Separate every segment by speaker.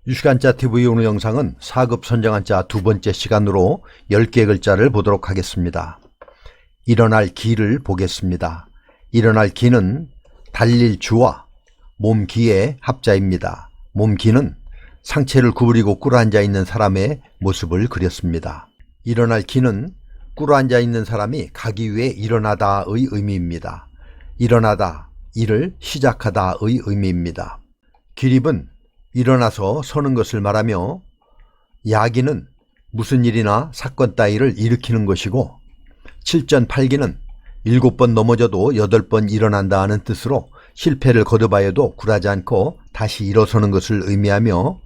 Speaker 1: 유식한자 TV 오늘 영상은 4급 선정한자 두 번째 시간으로 10개 글자를 보도록 하겠습니다. 일어날 기를 보겠습니다. 일어날 기는 달릴 주와 몸기의 합자입니다. 몸기는 상체를 구부리고 꿇어앉아 있는 사람의 모습을 그렸습니다. 일어날 기는 꿇어앉아 있는 사람이 가기 위해 일어나다의 의미입니다. 일어나다, 일을 시작하다의 의미입니다. 기립은 일어나서 서는 것을 말하며 야기는 무슨 일이나 사건 따위를 일으키는 것이고 칠전팔기는 7번 넘어져도 8번 일어난다 하는 뜻으로 실패를 거듭하여도 굴하지 않고 다시 일어서는 것을 의미하며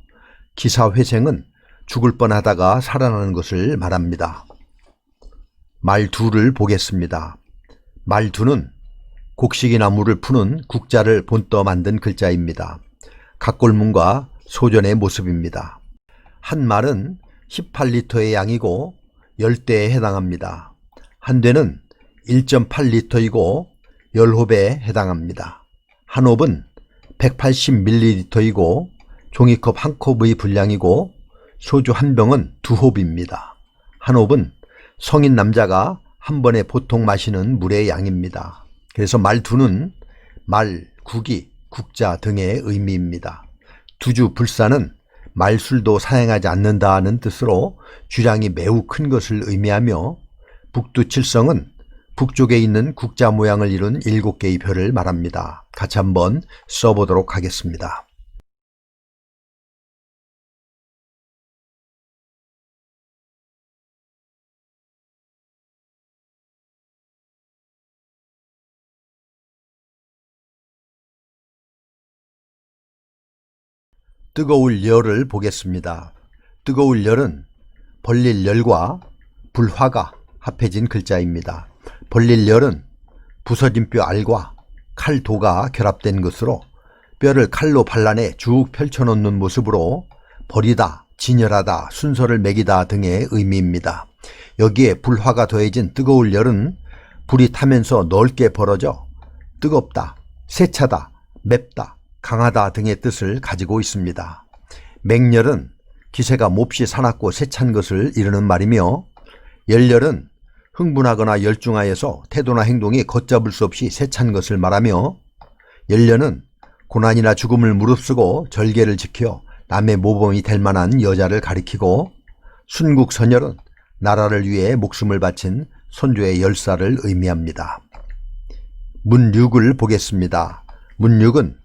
Speaker 1: 기사회생은 죽을 뻔하다가 살아나는 것을 말합니다. 말두를 보겠습니다. 말두는 곡식이나 물을 푸는 국자를 본떠 만든 글자입니다. 각골문과 소전의 모습입니다. 한 말은 18리터의 양이고 10대에 해당합니다. 한 대는 1.8리터이고 10홉에 해당합니다. 한 홉은 180ml이고 종이컵 한 컵의 분량이고 소주 한 병은 2홉입니다. 한 홉은 성인 남자가 한 번에 보통 마시는 물의 양입니다. 그래서 말두는 말, 국이, 국자 등의 의미입니다. 두주 불사는 말술도 사용하지 않는다는 뜻으로 주량이 매우 큰 것을 의미하며 북두칠성은 북쪽에 있는 국자 모양을 이룬 7개의 별을 말합니다. 같이 한번 써보도록 하겠습니다. 뜨거울 열을 보겠습니다. 뜨거울 열은 벌릴 열과 불화가 합해진 글자입니다. 벌릴 열은 부서진 뼈 알과 칼도가 결합된 것으로 뼈를 칼로 발라내 쭉 펼쳐놓는 모습으로 버리다, 진열하다, 순서를 매기다 등의 의미입니다. 여기에 불화가 더해진 뜨거울 열은 불이 타면서 넓게 벌어져 뜨겁다, 세차다, 맵다, 강하다 등의 뜻을 가지고 있습니다. 맹열은 기세가 몹시 사납고 세찬 것을 이르는 말이며 열열은 흥분하거나 열중하여서 태도나 행동이 걷잡을 수 없이 세찬 것을 말하며 열련은 고난이나 죽음을 무릅쓰고 절개를 지켜 남의 모범이 될 만한 여자를 가리키고 순국선열은 나라를 위해 목숨을 바친 선조의 열사를 의미합니다. 문육을 보겠습니다. 문육은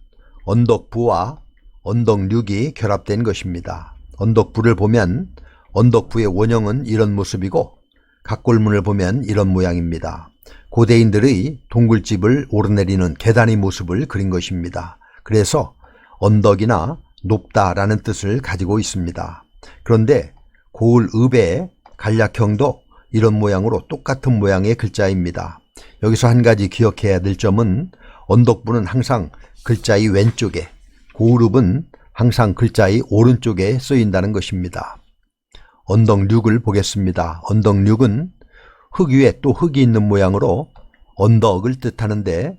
Speaker 1: 언덕부와 언덕육이 결합된 것입니다. 언덕부를 보면 언덕부의 원형은 이런 모습이고 각골문을 보면 이런 모양입니다. 고대인들의 동굴집을 오르내리는 계단의 모습을 그린 것입니다. 그래서 언덕이나 높다라는 뜻을 가지고 있습니다. 그런데 고을읍의 간략형도 이런 모양으로 똑같은 모양의 글자입니다. 여기서 한 가지 기억해야 될 점은 언덕부는 항상 글자의 왼쪽에, 고을읍은 항상 글자의 오른쪽에 쓰인다는 것입니다. 언덕육을 보겠습니다. 언덕육은 흙 위에 또 흙이 있는 모양으로 언덕을 뜻하는데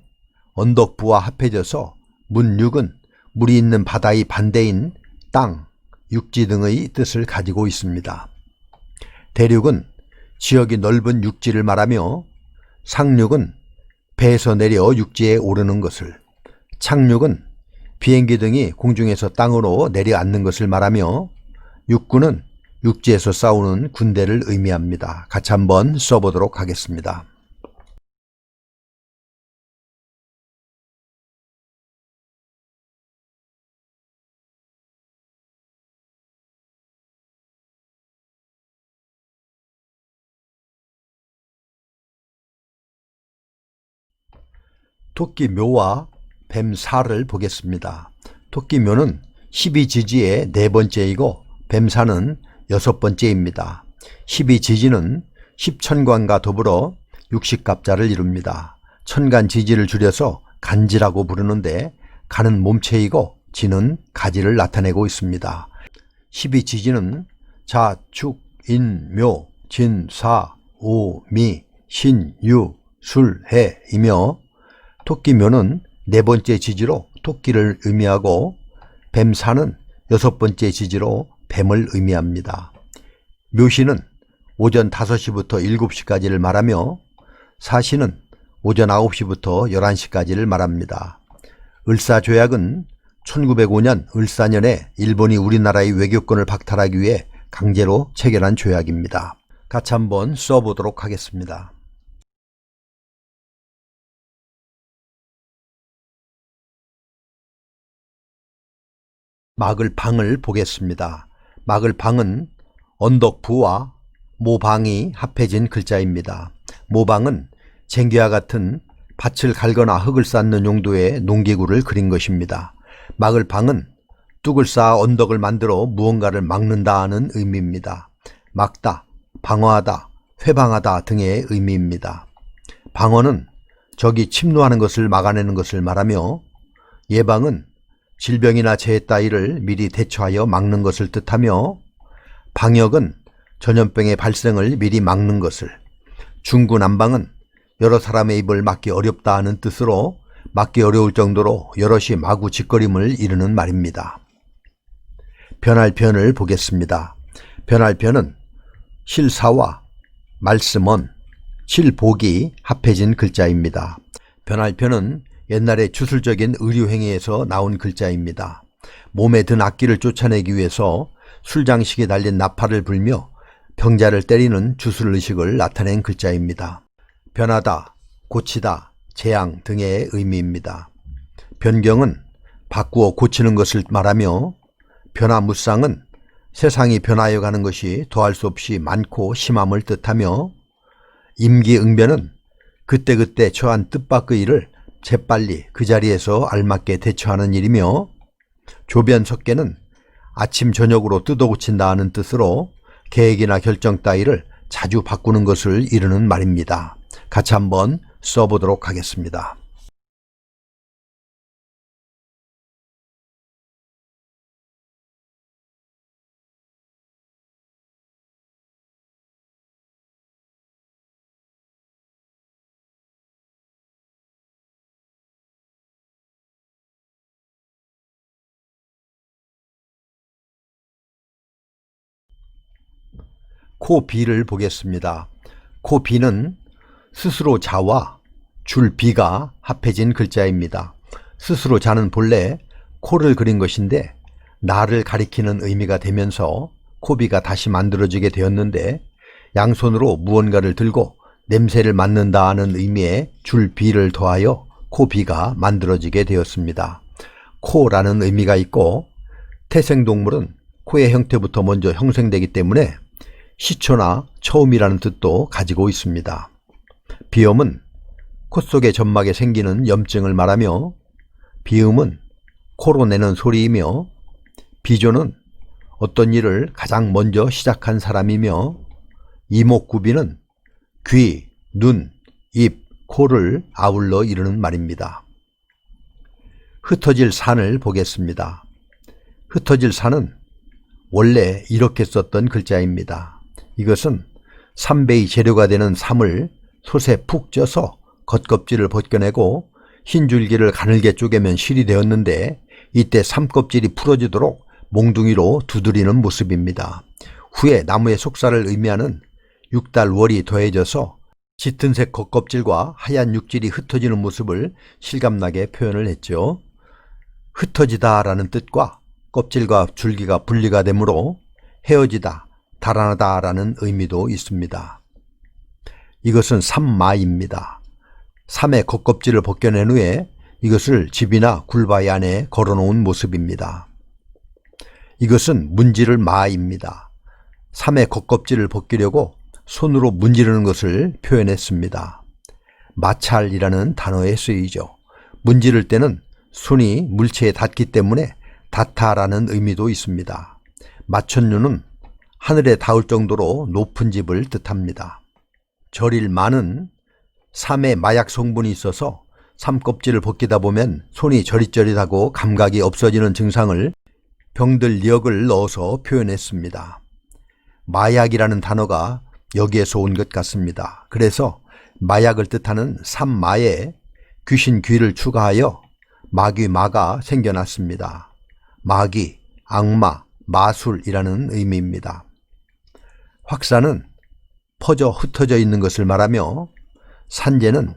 Speaker 1: 언덕부와 합해져서 문육은 물이 있는 바다의 반대인 땅, 육지 등의 뜻을 가지고 있습니다. 대륙은 지역이 넓은 육지를 말하며 상륙은 배에서 내려 육지에 오르는 것을, 착륙은 비행기 등이 공중에서 땅으로 내려앉는 것을 말하며 육군은 육지에서 싸우는 군대를 의미합니다. 같이 한번 써보도록 하겠습니다. 토끼묘와 뱀사를 보겠습니다. 토끼묘는 12지지의 네 번째이고 뱀사는 6번째입니다. 12지지는 10천관과 더불어 60갑자를 이룹니다. 천간지지를 줄여서 간지라고 부르는데 간은 몸체이고 지는 가지를 나타내고 있습니다. 12지지는 자, 축, 인, 묘, 진, 사, 오, 미, 신, 유, 술, 해이며 토끼묘는 네 번째 지지로 토끼를 의미하고 뱀사는 6번째 지지로 뱀을 의미합니다. 묘시는 오전 5시부터 7시까지를 말하며 사시는 오전 9시부터 11시까지를 말합니다. 을사조약은 1905년 을사년에 일본이 우리나라의 외교권을 박탈하기 위해 강제로 체결한 조약입니다. 같이 한번 써보도록 하겠습니다. 막을 방을 보겠습니다. 막을 방은 언덕부와 모방이 합해진 글자입니다. 모방은 쟁기와 같은 밭을 갈거나 흙을 쌓는 용도의 농기구를 그린 것입니다. 막을 방은 뚝을 쌓아 언덕을 만들어 무언가를 막는다는 의미입니다. 막다, 방어하다, 회방하다 등의 의미입니다. 방어는 적이 침노하는 것을 막아내는 것을 말하며 예방은 질병이나 재해 따위를 미리 대처하여 막는 것을 뜻하며 방역은 전염병의 발생을 미리 막는 것을, 중구난방은 여러 사람의 입을 막기 어렵다 하는 뜻으로 막기 어려울 정도로 여럿이 마구 짓거림을 이루는 말입니다. 변할변을 보겠습니다. 변할변은 실사와 말씀언, 실복이 합해진 글자입니다. 변할변은 옛날에 주술적인 의료행위에서 나온 글자입니다. 몸에 든 악기를 쫓아내기 위해서 술장식에 달린 나팔을 불며 병자를 때리는 주술의식을 나타낸 글자입니다. 변하다, 고치다, 재앙 등의 의미입니다. 변경은 바꾸어 고치는 것을 말하며 변화무쌍은 세상이 변하여 가는 것이 더할 수 없이 많고 심함을 뜻하며 임기응변은 그때그때 처한 뜻밖의 일을 재빨리 그 자리에서 알맞게 대처하는 일이며 조변석계는 아침 저녁으로 뜯어고친다 하는 뜻으로 계획이나 결정 따위를 자주 바꾸는 것을 이루는 말입니다. 같이 한번 써보도록 하겠습니다. 코비를 보겠습니다. 코비는 스스로 자와 줄비가 합해진 글자입니다. 스스로 자는 본래 코를 그린 것인데 나를 가리키는 의미가 되면서 코비가 다시 만들어지게 되었는데 양손으로 무언가를 들고 냄새를 맡는다 하는 의미의 줄비를 더하여 코비가 만들어지게 되었습니다. 코라는 의미가 있고 태생동물은 코의 형태부터 먼저 형성되기 때문에 시초나 처음이라는 뜻도 가지고 있습니다. 비염은 코 속의 점막에 생기는 염증을 말하며 비음은 코로 내는 소리이며 비조는 어떤 일을 가장 먼저 시작한 사람이며 이목구비는 귀, 눈, 입, 코를 아울러 이루는 말입니다. 흩어질 산을 보겠습니다. 흩어질 산은 원래 이렇게 썼던 글자입니다. 이것은 삼배의 재료가 되는 삼을 솥에 푹 쪄서 겉껍질을 벗겨내고 흰 줄기를 가늘게 쪼개면 실이 되었는데 이때 삼껍질이 풀어지도록 몽둥이로 두드리는 모습입니다. 후에 나무의 속살을 의미하는 육달월이 더해져서 짙은색 겉껍질과 하얀 육질이 흩어지는 모습을 실감나게 표현을 했죠. 흩어지다 라는 뜻과 껍질과 줄기가 분리가 되므로 헤어지다, 달아나다 라는 의미도 있습니다. 이것은 삼마입니다. 삼의 겉껍질을 벗겨낸 후에 이것을 집이나 굴바위 안에 걸어놓은 모습입니다. 이것은 문지를 마입니다. 삼의 겉껍질을 벗기려고 손으로 문지르는 것을 표현했습니다. 마찰이라는 단어에 쓰이죠. 문지를 때는 손이 물체에 닿기 때문에 닿다라는 의미도 있습니다. 마천류는 하늘에 닿을 정도로 높은 집을 뜻합니다. 저릴마는 삼에 마약 성분이 있어서 삼 껍질을 벗기다 보면 손이 저릿저릿하고 감각이 없어지는 증상을 병들 력을 넣어서 표현했습니다. 마약이라는 단어가 여기에서 온 것 같습니다. 그래서 마약을 뜻하는 삼마에 귀신 귀를 추가하여 마귀마가 생겨났습니다. 마귀, 악마, 마술이라는 의미입니다. 확산은 퍼져 흩어져 있는 것을 말하며 산재는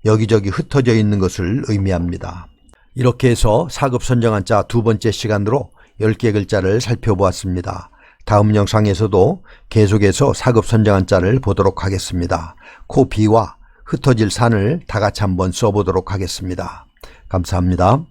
Speaker 1: 여기저기 흩어져 있는 것을 의미합니다. 이렇게 해서 4급 선정한자 두 번째 시간으로 10개 글자를 살펴보았습니다. 다음 영상에서도 계속해서 4급 선정한자를 보도록 하겠습니다. 코 비와 흩어질 산을 다 같이 한번 써보도록 하겠습니다. 감사합니다.